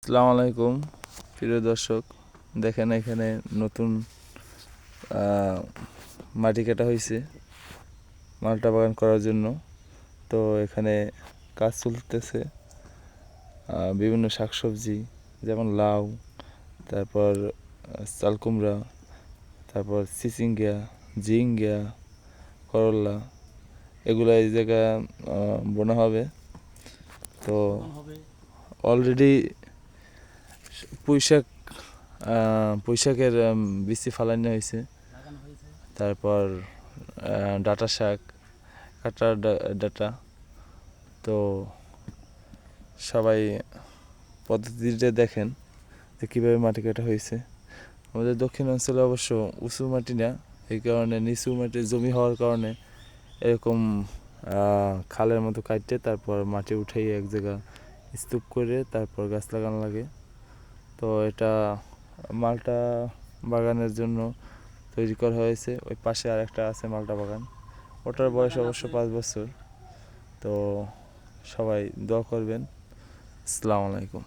আসসালামু আলাইকুম প্রিয় দর্শক, দেখেন এখানে নতুন মাটি কাটা হয়েছে মালটা বাগান করার জন্য। তো এখানে কাজ চলতেছে, বিভিন্ন শাকসবজি যেমন লাউ, তারপর চালকুমড়া, তারপর চিচিঙ্গা, ঝিঙ্গা, করলা, এগুলো এই জায়গায় বোনা হবে। তো অলরেডি পুঁইশাকের বীজ ফালানো হয়েছে, তারপর ডাঁটা শাক কাটা ডাঁটা। তো সবাই পদ্ধতিটা দেখেন যে কীভাবে মাটি কাটা হয়েছে। আমাদের দক্ষিণ অঞ্চলে অবশ্য উঁচু মাটি না, এই কারণে নিচু মাটির জমি হওয়ার কারণে এরকম খালের মতো কাটতে তারপর মাটি উঠেই এক জায়গা স্তূপ করে তারপর গাছ লাগানো লাগে। তো এটা মালটা বাগানের জন্য তৈরি করা হয়েছে। ওই পাশে আরেকটা আছে মালটা বাগান, ওটার বয়স অবশ্য 5 বছর। তো সবাই দোয়া করবেন। আসসালামু আলাইকুম।